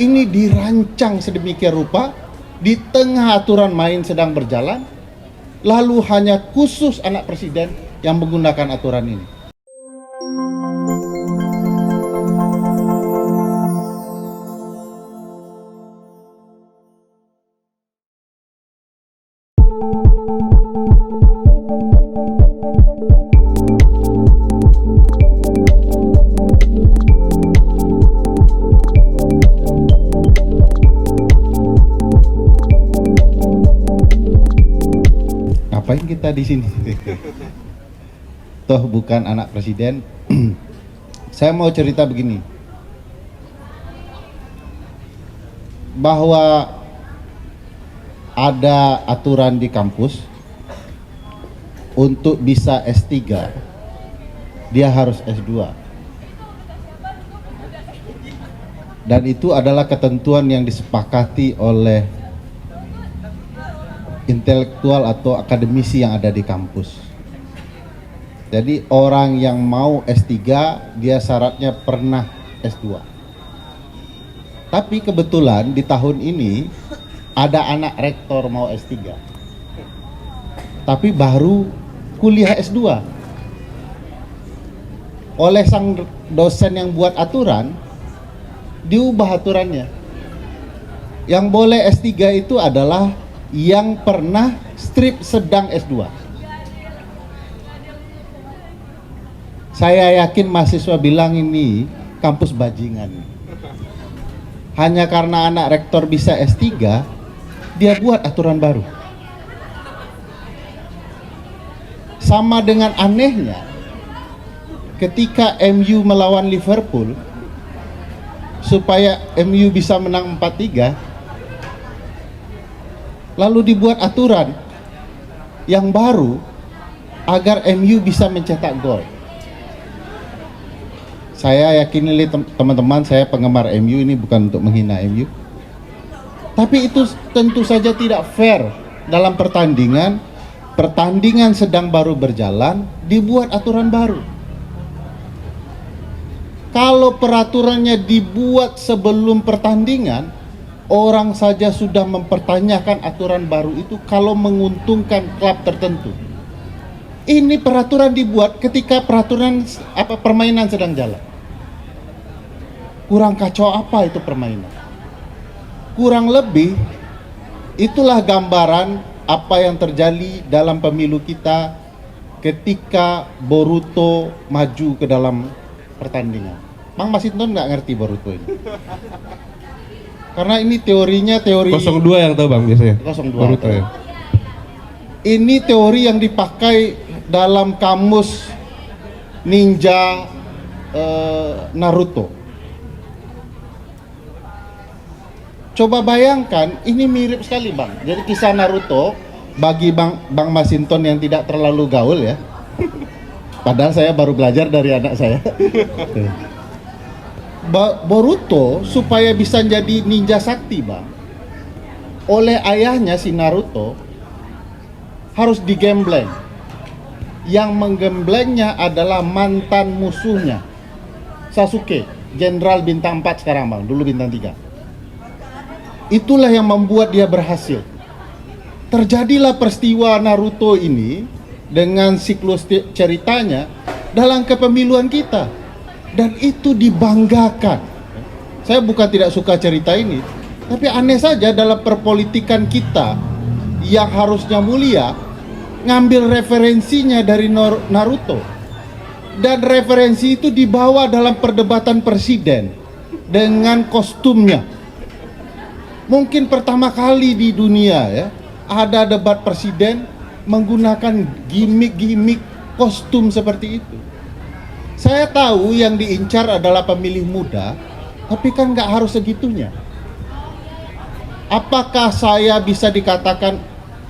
ini dirancang sedemikian rupa di tengah aturan main sedang berjalan, lalu hanya khusus anak presiden yang menggunakan aturan ini. Ngapain kita di sini? Toh bukan anak presiden. Saya mau cerita begini, bahwa ada aturan di kampus untuk bisa S3 dia harus S2, dan itu adalah ketentuan yang disepakati oleh intelektual atau akademisi yang ada di kampus. Jadi orang yang mau S3 dia syaratnya pernah S2. Tapi kebetulan di tahun ini ada anak rektor mau S3, tapi baru kuliah S2. Oleh sang dosen yang buat aturan, diubah aturannya. Yang boleh S3 itu adalah yang pernah strip sedang S2. Saya yakin mahasiswa bilang ini kampus bajingan. Hanya karena anak rektor bisa S3, dia buat aturan baru. Sama dengan anehnya, ketika MU melawan Liverpool, supaya MU bisa menang 4-3, lalu dibuat aturan yang baru agar MU bisa mencetak gol. Saya yakin ini teman-teman, saya penggemar MU, ini bukan untuk menghina MU. Tapi itu tentu saja tidak fair dalam pertandingan. Pertandingan sedang baru berjalan, dibuat aturan baru. Kalau peraturannya dibuat sebelum pertandingan, orang saja sudah mempertanyakan aturan baru itu kalau menguntungkan klub tertentu. Ini peraturan dibuat ketika permainan sedang jalan. Kurang kacau apa itu permainan? Kurang lebih itulah gambaran apa yang terjadi dalam pemilu kita ketika Boruto maju ke dalam pertandingan. Mang Masinton nggak ngerti Boruto ini. Karena ini teorinya teori 02 yang tahu Bang biasanya. 02. Boruto ya. Ini teori yang dipakai dalam kamus ninja Naruto. Coba bayangkan, ini mirip sekali Bang. Jadi kisah Naruto bagi Bang Masinton yang tidak terlalu gaul ya. Padahal saya baru belajar dari anak saya. Boruto supaya bisa jadi ninja sakti Bang, oleh ayahnya si Naruto harus digembleng. Yang menggemblengnya adalah mantan musuhnya Sasuke, jenderal bintang 4 sekarang Bang, dulu bintang 3. Itulah yang membuat dia berhasil. Terjadilah peristiwa Naruto ini dengan siklus ceritanya dalam kepemiluan kita, dan itu dibanggakan. Saya bukan tidak suka cerita ini, tapi aneh saja dalam perpolitikan kita yang harusnya mulia ngambil referensinya dari Naruto, dan referensi itu dibawa dalam perdebatan presiden dengan kostumnya. Mungkin pertama kali di dunia ya ada debat presiden menggunakan gimmick-gimmick kostum seperti itu. Saya tahu yang diincar adalah pemilih muda, tapi kan nggak harus segitunya. Apakah saya bisa dikatakan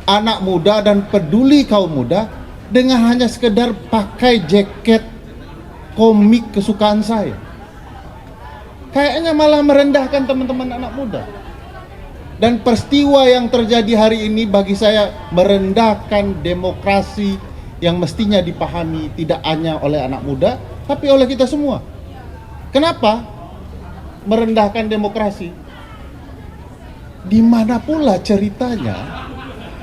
anak muda dan peduli kaum muda dengan hanya sekedar pakai jaket komik kesukaan saya? Kayaknya malah merendahkan teman-teman anak muda. Dan peristiwa yang terjadi hari ini bagi saya merendahkan demokrasi yang mestinya dipahami tidak hanya oleh anak muda, tapi oleh kita semua. Kenapa merendahkan demokrasi? Di mana pula ceritanya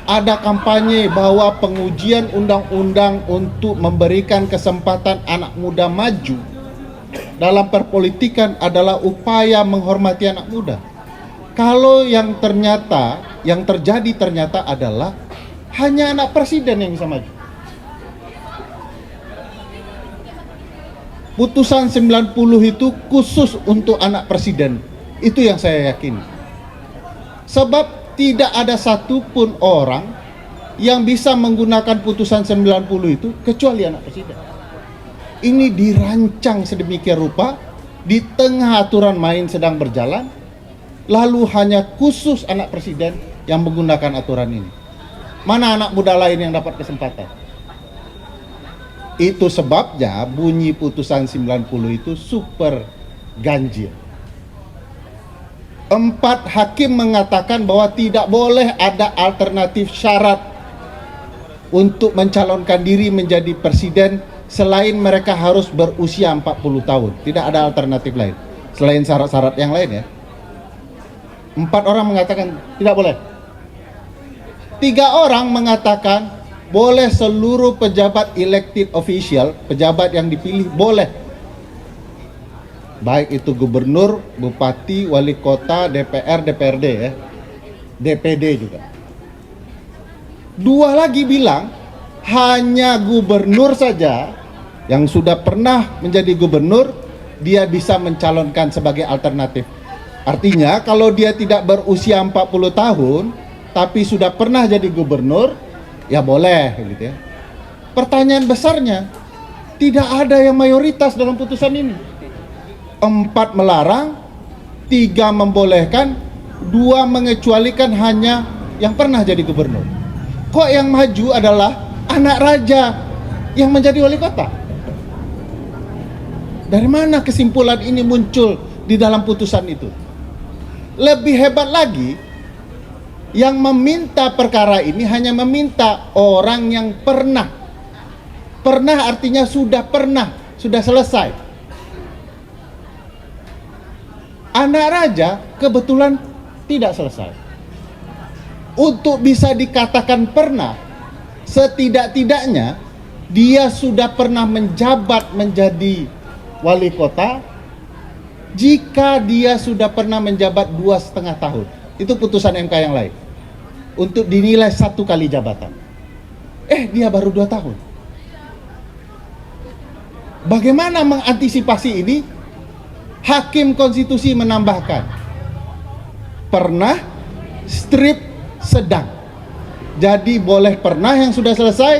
ada kampanye bahwa pengujian undang-undang untuk memberikan kesempatan anak muda maju dalam perpolitikan adalah upaya menghormati anak muda. Kalau yang terjadi ternyata adalah hanya anak presiden yang bisa maju. Putusan 90 itu khusus untuk anak presiden. Itu yang saya yakini. Sebab tidak ada satupun orang yang bisa menggunakan putusan 90 itu kecuali anak presiden. Ini dirancang sedemikian rupa di tengah aturan main sedang berjalan, lalu hanya khusus anak presiden yang menggunakan aturan ini. Mana anak muda lain yang dapat kesempatan? Itu sebabnya bunyi putusan 90 itu super ganjil. 4 hakim mengatakan bahwa tidak boleh ada alternatif syarat untuk mencalonkan diri menjadi presiden selain mereka harus berusia 40 tahun. Tidak ada alternatif lain selain syarat-syarat yang lain ya. 4 orang mengatakan tidak boleh. 3 orang mengatakan boleh. Seluruh pejabat elected official, pejabat yang dipilih boleh. Baik itu gubernur, bupati, wali kota, DPR, DPRD ya. DPD juga. 2 lagi bilang hanya gubernur saja yang sudah pernah menjadi gubernur dia bisa mencalonkan sebagai alternatif. Artinya kalau dia tidak berusia 40 tahun tapi sudah pernah jadi gubernur, ya boleh gitu ya. Pertanyaan besarnya, tidak ada yang mayoritas dalam putusan ini. 4 melarang, 3 membolehkan, 2 mengecualikan hanya yang pernah jadi gubernur. Kok yang maju adalah anak raja yang menjadi wali kota? Dari mana kesimpulan ini muncul di dalam putusan itu? Lebih hebat lagi, yang meminta perkara ini hanya meminta orang yang pernah. Pernah artinya sudah pernah, sudah selesai. Anak raja kebetulan tidak selesai. Untuk bisa dikatakan pernah, setidak-tidaknya dia sudah pernah menjabat menjadi wali kota jika dia sudah pernah menjabat 2,5 tahun. Itu putusan MK yang lain. Untuk dinilai 1 kali jabatan. Dia baru 2 tahun. Bagaimana mengantisipasi ini? Hakim konstitusi menambahkan pernah, strip, sedang. Jadi boleh pernah yang sudah selesai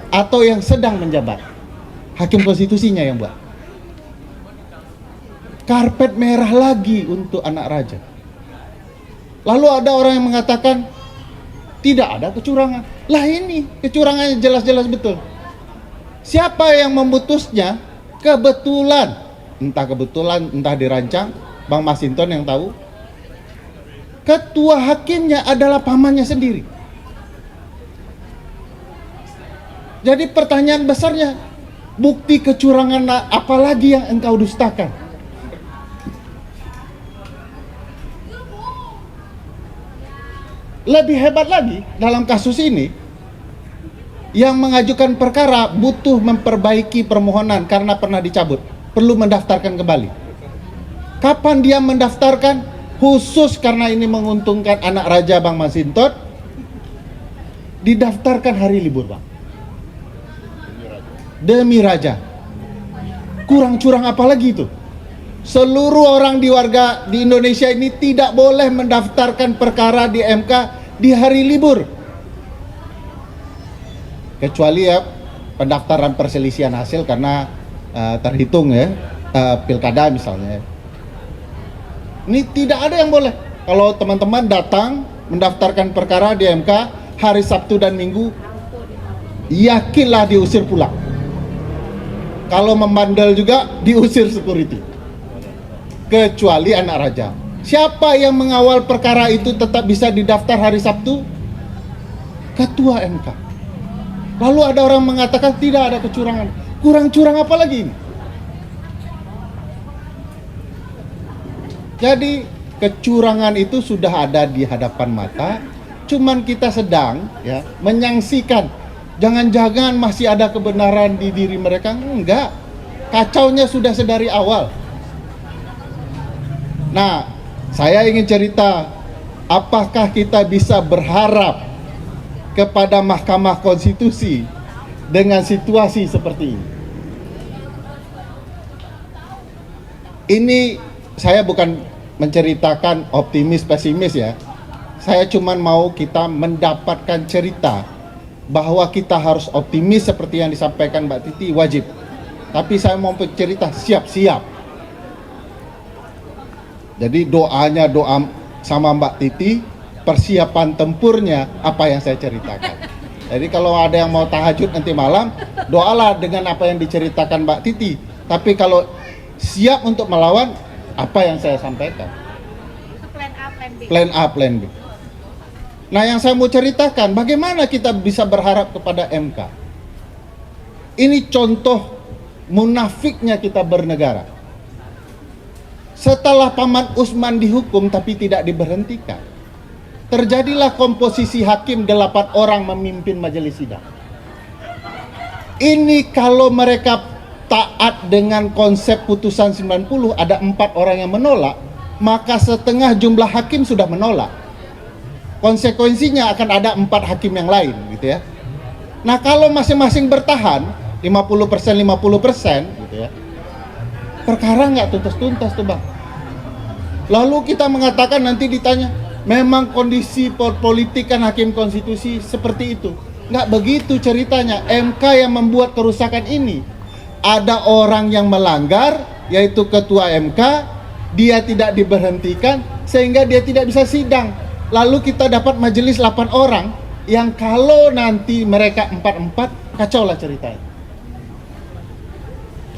atau yang sedang menjabat. Hakim konstitusinya yang buat. Karpet merah lagi untuk anak raja. Lalu ada orang yang mengatakan tidak ada kecurangan. Lah ini kecurangannya jelas-jelas betul. Siapa yang memutusnya? Kebetulan. Entah kebetulan, entah dirancang. Bang Masinton yang tahu. Ketua hakimnya adalah pamannya sendiri. Jadi pertanyaan besarnya, bukti kecurangan apa lagi yang engkau dustakan? Lebih hebat lagi, dalam kasus ini yang mengajukan perkara butuh memperbaiki permohonan karena pernah dicabut, perlu mendaftarkan kembali. Kapan dia mendaftarkan? Khusus karena ini menguntungkan anak raja Bang Masinton, didaftarkan hari libur Bang. Demi raja. Kurang curang apa lagi itu? Seluruh orang di warga di Indonesia ini tidak boleh mendaftarkan perkara di MK di hari libur. Kecuali ya pendaftaran perselisihan hasil karena terhitung ya pilkada misalnya. Ini tidak ada yang boleh. Kalau teman-teman datang mendaftarkan perkara di MK hari Sabtu dan Minggu, yakinlah diusir pulang. Kalau membandel juga diusir security. Kecuali anak raja. Siapa yang mengawal perkara itu tetap bisa didaftar hari Sabtu? Ketua MK. Lalu ada orang mengatakan tidak ada kecurangan. Kurang curang apa lagi ini? Jadi kecurangan itu sudah ada di hadapan mata, cuman kita sedang ya menyaksikan. Jangan-jangan masih ada kebenaran di diri mereka. Enggak, kacaunya sudah sedari awal. Nah, saya ingin cerita, apakah kita bisa berharap kepada Mahkamah Konstitusi dengan situasi seperti ini? Ini saya bukan menceritakan optimis pesimis ya. Saya cuma mau kita mendapatkan cerita bahwa kita harus optimis seperti yang disampaikan Mbak Titi, wajib. Tapi saya mau cerita siap-siap. Jadi doanya doa sama Mbak Titi, persiapan tempurnya apa yang saya ceritakan. Jadi kalau ada yang mau tahajud nanti malam, doalah dengan apa yang diceritakan Mbak Titi. Tapi kalau siap untuk melawan apa yang saya sampaikan. Itu plan A, plan B. Plan A, plan B. Nah, yang saya mau ceritakan, bagaimana kita bisa berharap kepada MK? Ini contoh munafiknya kita bernegara. Setelah Paman Usman dihukum tapi tidak diberhentikan, terjadilah komposisi hakim 8 orang memimpin majelis sidang. Ini kalau mereka taat dengan konsep putusan 90, ada 4 orang yang menolak, maka setengah jumlah hakim sudah menolak. Konsekuensinya akan ada 4 hakim yang lain gitu ya. Nah, kalau masing-masing bertahan 50% gitu ya, perkara nggak tuntas-tuntas tuh Bang. Lalu kita mengatakan, nanti ditanya, memang kondisi politik kan hakim konstitusi seperti itu. Nggak begitu ceritanya. MK yang membuat kerusakan ini. Ada orang yang melanggar, yaitu ketua MK, dia tidak diberhentikan sehingga dia tidak bisa sidang. Lalu kita dapat majelis 8 orang yang kalau nanti mereka 4-4, kacau lah ceritanya.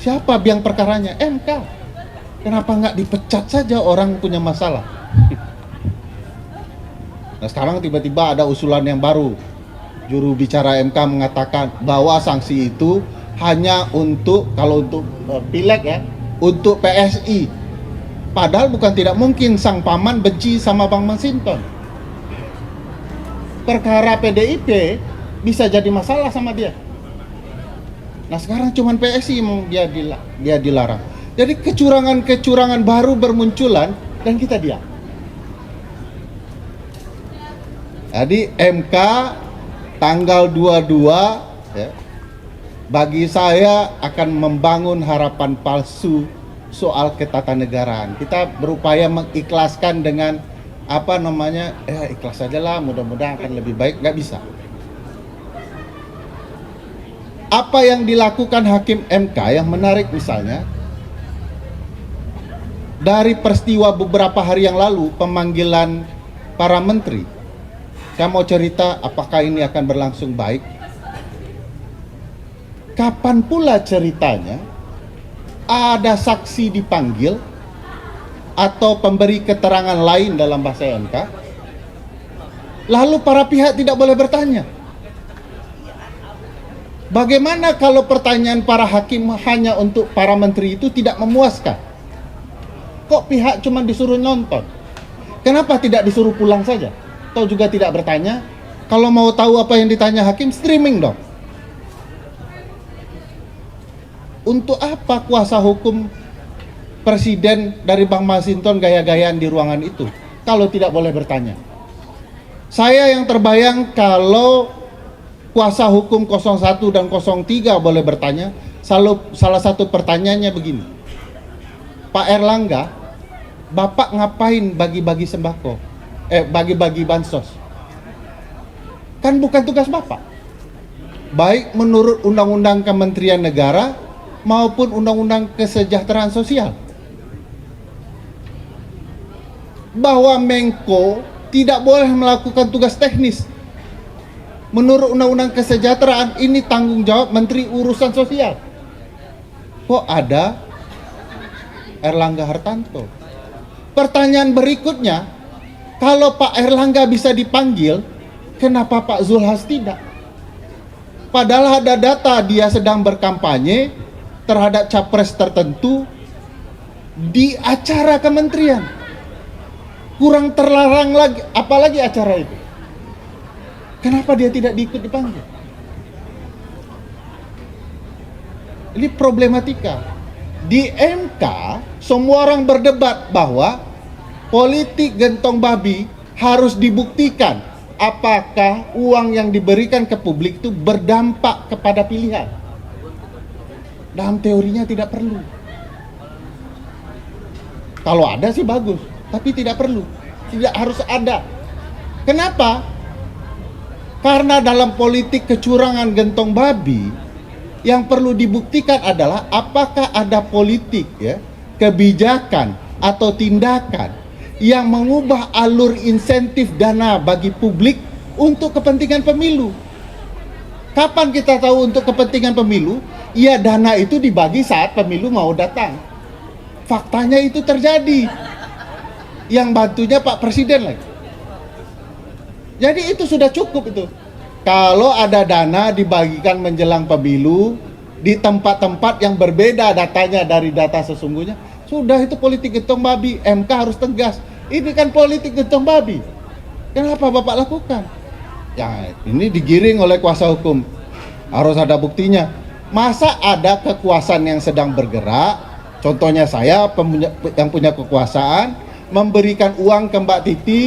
Siapa biang perkaranya? MK. Kenapa nggak dipecat saja orang punya masalah? Nah, sekarang tiba-tiba ada usulan yang baru. Juru bicara MK mengatakan bahwa sanksi itu hanya untuk, kalau untuk pileg ya, untuk PSI. Padahal bukan tidak mungkin sang paman benci sama Bang Masinton. Perkara PDIP bisa jadi masalah sama dia. Nah, sekarang cuman PSI yang dia dilarang. Jadi kecurangan-kecurangan baru bermunculan dan kita diam. Jadi MK tanggal 22 ya, bagi saya akan membangun harapan palsu soal ketatanegaraan. Kita berupaya mengikhlaskan dengan apa namanya, ikhlas saja lah, mudah-mudahan akan lebih baik. Nggak bisa. Apa yang dilakukan hakim MK yang menarik misalnya, dari peristiwa beberapa hari yang lalu pemanggilan para menteri, saya mau cerita apakah ini akan berlangsung baik. Kapan pula ceritanya ada saksi dipanggil atau pemberi keterangan lain dalam bahasa MK, lalu para pihak tidak boleh bertanya? Bagaimana kalau pertanyaan para hakim hanya untuk para menteri itu tidak memuaskan? Kok pihak cuma disuruh nonton? Kenapa tidak disuruh pulang saja? Atau juga tidak bertanya? Kalau mau tahu apa yang ditanya hakim, streaming dong. Untuk apa kuasa hukum presiden dari Bang Masinton gaya-gayaan di ruangan itu kalau tidak boleh bertanya? Saya yang terbayang kalau kuasa hukum 01 dan 03 boleh bertanya, salah satu pertanyaannya begini, Pak Erlangga, Bapak ngapain bagi-bagi sembako? Bagi-bagi bansos? Kan bukan tugas Bapak. Baik menurut Undang-Undang Kementerian Negara maupun Undang-Undang Kesejahteraan Sosial. Bahwa Menko tidak boleh melakukan tugas teknis. Menurut Undang-Undang Kesejahteraan, ini tanggung jawab Menteri Urusan Sosial. Kok ada Erlangga Hartanto? Pertanyaan berikutnya, kalau Pak Erlangga bisa dipanggil, kenapa Pak Zulhas tidak? Padahal ada data dia sedang berkampanye terhadap capres tertentu di acara kementerian. kurang terlarang lagi, apalagi acara itu. Kenapa dia tidak diikut dipanggil? Ini problematika. Di MK, semua orang berdebat bahwa politik gentong babi harus dibuktikan apakah uang yang diberikan ke publik itu berdampak kepada pilihan. Dalam teorinya tidak perlu. Kalau ada sih bagus, tapi tidak perlu. Tidak harus ada. Kenapa? Karena dalam politik kecurangan gentong babi, yang perlu dibuktikan adalah apakah ada politik, ya, kebijakan atau tindakan yang mengubah alur insentif dana bagi publik untuk kepentingan pemilu. Kapan kita tahu untuk kepentingan pemilu? Ya, dana itu dibagi saat pemilu mau datang. Faktanya itu terjadi. Yang bantunya Pak Presiden lagi. Jadi itu sudah cukup itu. Kalau ada dana dibagikan menjelang pemilu di tempat-tempat yang berbeda datanya dari data sesungguhnya, sudah itu politik gentong babi. MK harus tegas. Ini kan politik gentong babi. Kenapa Bapak lakukan? Ya, ini digiring oleh kuasa hukum. Harus ada buktinya. Masa ada kekuasaan yang sedang bergerak, contohnya saya yang punya kekuasaan, memberikan uang ke Mbak Titi,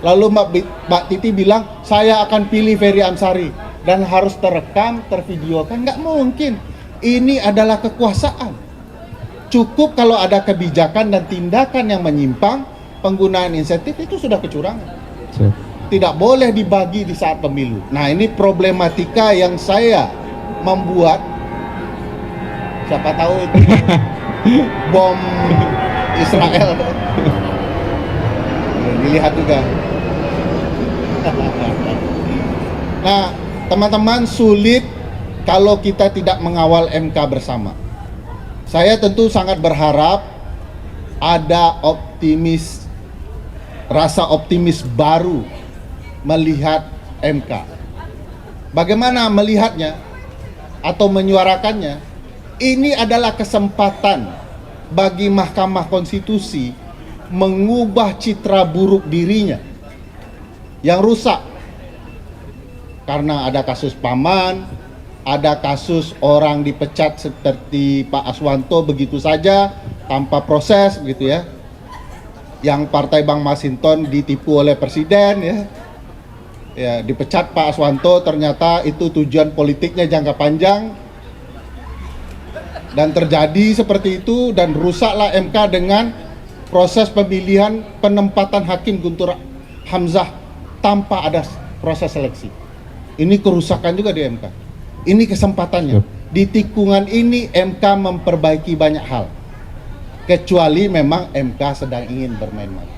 lalu Mbak Titi bilang saya akan pilih Ferry Amsari dan harus terekam, tervideokan. Nggak mungkin. Ini adalah kekuasaan. Cukup kalau ada kebijakan dan tindakan yang menyimpang, penggunaan insentif itu sudah kecurangan. Tidak boleh dibagi di saat pemilu. Nah, ini problematika yang saya membuat, siapa tahu itu bom Israel. Dilihat juga. Nah, teman-teman, sulit kalau kita tidak mengawal MK bersama. Saya tentu sangat berharap ada rasa optimis baru melihat MK. Bagaimana melihatnya atau menyuarakannya? Ini adalah kesempatan bagi Mahkamah Konstitusi mengubah citra buruk dirinya yang rusak karena ada kasus Paman, ada kasus orang dipecat seperti Pak Aswanto begitu saja tanpa proses, begitu ya. Yang Partai Bang Masinton ditipu oleh presiden, ya. Ya, dipecat Pak Aswanto, ternyata itu tujuan politiknya jangka panjang. Dan terjadi seperti itu, dan rusaklah MK dengan proses pemilihan penempatan Hakim Guntur Hamzah tanpa ada proses seleksi. Ini kerusakan juga di MK. Ini kesempatannya. Di tikungan ini MK memperbaiki banyak hal. Kecuali memang MK sedang ingin bermain-main.